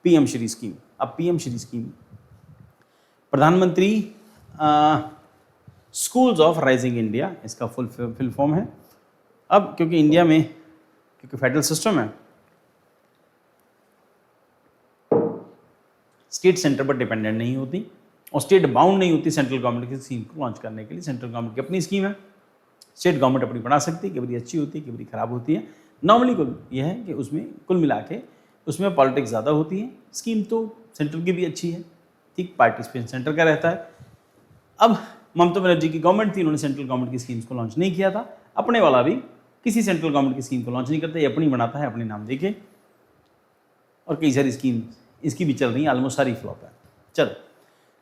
PM Shri scheme. अब PM Shri scheme प्रधानमंत्री schools of rising India, इसका फुल फॉर्म है। अब क्योंकि इंडिया में क्योंकि फेडरल सिस्टम है, स्टेट सेंटर पर डिपेंडेंट नहीं होती और स्टेट बाउंड नहीं होती सेंट्रल गवर्नमेंट की स्कीम को लॉन्च करने के लिए। सेंट्रल गवर्नमेंट की अपनी स्कीम है, स्टेट गवर्नमेंट अपनी बना सकती है, कि बड़ी अच्छी होती है, कि बड़ी खराब होती है। नॉर्मली यह है कि उसमें कुल मिला के उसमें पॉलिटिक्स ज़्यादा होती है। स्कीम तो सेंट्रल की भी अच्छी है, ठीक, पार्टिसिपेशन सेंटर का रहता है। अब ममता बनर्जी की गवर्नमेंट थी, उन्होंने सेंट्रल गवर्नमेंट की स्कीम्स को लॉन्च नहीं किया था। अपने वाला भी किसी सेंट्रल गवर्नमेंट की स्कीम को लॉन्च नहीं करता, ये अपनी बनाता है अपने नाम देके, और कई सारी स्कीम इसकी भी चल रही है, ऑलमोस्ट सारी फ्लॉप है। चलो,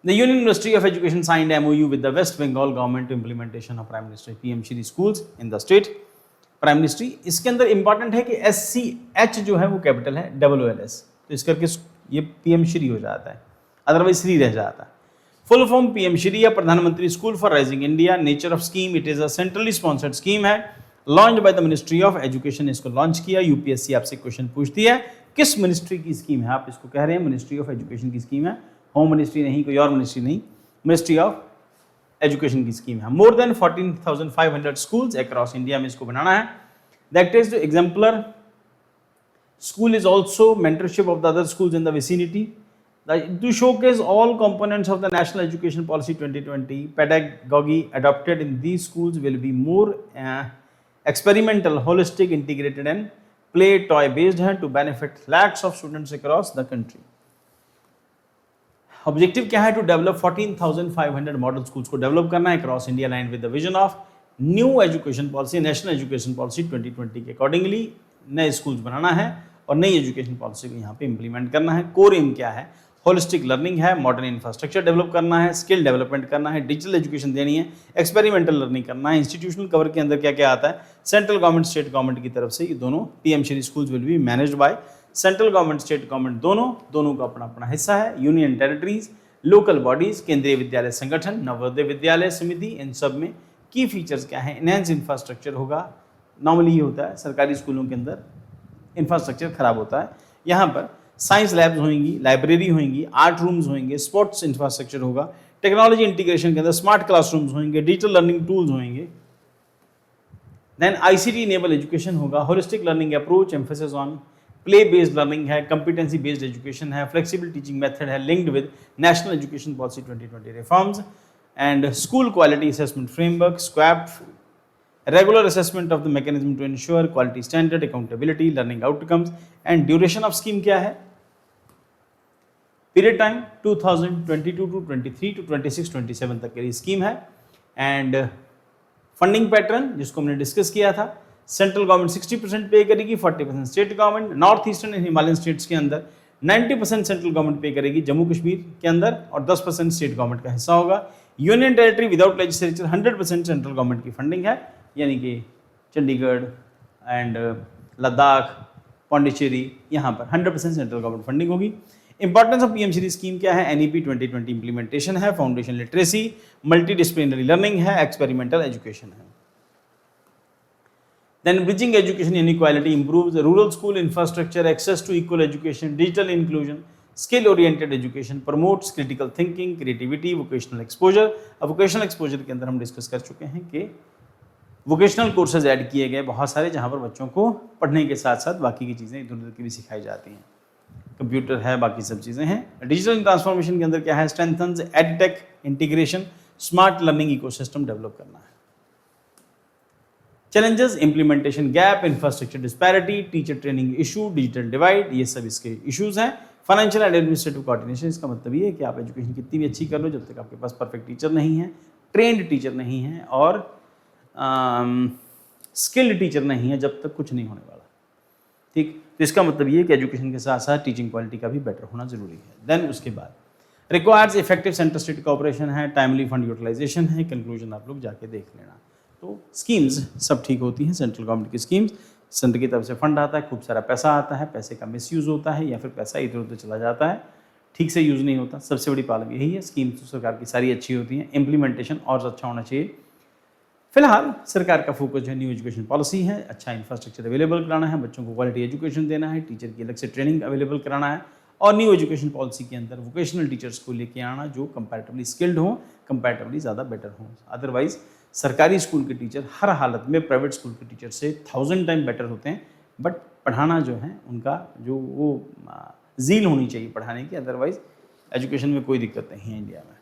the union ministry of education signed MOU with the West Bengal government implementation of prime minister PM Shri schools in the state. Prime ministry, इसके अंदर इंपॉर्टेंट है कि SCH जो है वो कैपिटल है, OOLS, तो इस करके ये पीएम श्री हो जाता है, अदरवाइज श्री रह जाता है। फुल फॉर्म पीएम श्री या प्रधानमंत्री school for rising India. Nature of scheme, it is a centrally sponsored scheme है, launch by the ministry of education. इसको लॉन्च किया। यूपीएससी आपसे क्वेश्चन पूछती है किस मिनिस्ट्री की स्कीम है, आप इसको कह रहे हैं मिनिस्ट्री ऑफ एजुकेशन की स्कीम है, होम मिनिस्ट्री नहीं, कोई और मिनिस्ट्री नहीं, मिनिस्ट्री ऑफ एजुकेशन की स्कीम है। More than 14,500 schools across India में इसको बनाना है। That is the exemplar school is also mentorship of the other schools in the vicinity to showcase all components of the National Education Policy 2020. Pedagogy adopted in these schools will be more experimental, holistic, integrated and play toy based है to benefit lakhs of students across the country. Objective क्या है? To develop 14,500 model schools को develop करना है across India aligned with the vision of new education policy, National Education Policy 2020 के accordingly नए schools बनाना है और नई एजुकेशन पॉलिसी को यहाँ पे इंप्लीमेंट करना है। कोर एम क्या है? होलिस्टिक लर्निंग है, मॉडर्न इंफ्रास्ट्रक्चर डेवलप करना है, स्किल डेवलपमेंट करना है, डिजिटल एजुकेशन देनी है, एक्सपेरिमेंटल लर्निंग करना है। इंस्टीट्यूशनल कवर के अंदर क्या क्या आता है? सेंट्रल गवर्नमेंट स्टेट गवर्नमेंट की तरफ से ये दोनों PM Shri schools will be managed by central government state government, दोनों का अपना अपना हिस्सा है। यूनियन टेरिटरीज, लोकल बॉडीज, केंद्रीय विद्यालय संगठन, नवोदय विद्यालय समिति, इन सब में की फीचर्स क्या है? इनहेंस इंफ्रास्ट्रक्चर होगा। नॉर्मली ये होता है सरकारी स्कूलों के अंदर इंफ्रास्ट्रक्चर खराब होता है, यहाँ पर साइंस लैब्स होंगी, लाइब्रेरी होंगी, आर्ट रूम्स होंगे, स्पोर्ट्स इंफ्रास्ट्रक्चर होगा, टेक्नोलॉजी इंटीग्रेशन के अंदर स्मार्ट क्लासरूम्स होंगे, डिजिटल लर्निंग टूल्स होंगे, देन ICT इनेबल एजुकेशन होगा, holistic learning approach, emphasis on play based learning है, कंपिटेंसी बेस्ड एजुकेशन है, फ्लेक्सिबल टीचिंग मेथड है, linked with national education policy 2020 reforms and school quality assessment framework, SQUAP, regular assessment of the mechanism to ensure quality standard, accountability, learning outcomes and duration of scheme क्या है? Period time 2022 to 23 to 26-27 तक के लिए scheme है। And funding pattern जिसको हमने discuss किया था, सेंट्रल गवर्नमेंट 60% पे करेगी, 40% state government, north eastern and Himalayan states के अंदर 90% सेंट्रल गवर्नमेंट पे करेगी, जम्मू कश्मीर के अंदर, और 10% स्टेट गवर्नमेंट का हिस्सा होगा। Union territory without legislature 100% central government की फंडिंग है, यानी कि चंडीगढ़ एंड लद्दाख, पौंडीचेरी, यहाँ पर 100% सेंट्रल गवर्नमेंट फंडिंग होगी। Importance of PM Shri scheme क्या है? NEP 2020 इंप्लीमेंटेशन है, foundation literacy, multi disciplinary learning है, एक्सपेरिमेंटल एजुकेशन है। Then bridging education inequality improves rural school infrastructure, access to equal education, digital inclusion, skill oriented education, promotes critical thinking, creativity, vocational exposure. अब vocational exposure के अंदर हम discuss कर चुके हैं कि वोकेशनल कोर्सेज ऐड किए गए बहुत सारे, जहाँ पर बच्चों को पढ़ने के साथ साथ बाकी की चीज़ें इधर उधर की भी सिखाई जाती हैं। कंप्यूटर है, बाकी सब चीज़ें हैं। डिजिटल ट्रांसफॉर्मेशन के अंदर क्या है? Strengthens edtech integration, smart learning ecosystem develop करना है। Challenges, implementation gap, infrastructure disparity, teacher training issue, digital divide, ये सब इसके इशूज़ हैं। फाइनेंशियल एंड एडमिनिस्ट्रेटिव कोऑर्डिनेशन, इसका मतलब ये है कि आप एजुकेशन कितनी भी अच्छी कर लो, जब तक आपके पास परफेक्ट टीचर नहीं है, ट्रेंड टीचर नहीं है और स्किल्ड टीचर नहीं है, जब तक कुछ नहीं होने वाला। ठीक, तो इसका मतलब ये कि एजुकेशन के साथ साथ टीचिंग क्वालिटी का भी बेटर होना जरूरी है। देन उसके बाद requires effective centre state cooperation है, टाइमली फंड यूटिलाइजेशन है। कंक्लूजन आप लोग जाके देख लेना। तो स्कीम्स सब ठीक होती हैं, सेंट्रल गवर्नमेंट की स्कीम्स, सेंटर की तरफ से फंड आता है, खूब सारा पैसा आता है, पैसे का मिसयूज़ होता है या फिर पैसा इधर उधर चला जाता है, ठीक से यूज़ नहीं होता। सबसे बड़ी प्रॉब्लम यही है। स्कीम्स तो सरकार की सारी अच्छी होती हैं, इम्प्लीमेंटेशन और अच्छा होना चाहिए। फिलहाल सरकार का फोकस जो है न्यू एजुकेशन पॉलिसी है, अच्छा इंफ्रास्ट्रक्चर अवेलेबल कराना है, बच्चों को क्वालिटी एजुकेशन देना है, टीचर की अलग से ट्रेनिंग अवेलेबल कराना है और न्यू एजुकेशन पॉलिसी के अंदर वोकेशनल टीचर्स को लेके आना जो कंपैरेटिवली स्किल्ड हों, कंपैरेटिवली ज़्यादा बेटर हों। अदरवाइज सरकारी स्कूल के टीचर हर हालत में प्राइवेट स्कूल के टीचर से 1000 टाइम बेटर होते हैं, बट पढ़ाना जो है उनका जो वो ज़ील होनी चाहिए पढ़ाने की, अदरवाइज एजुकेशन में कोई दिक्कत नहीं है इंडिया में।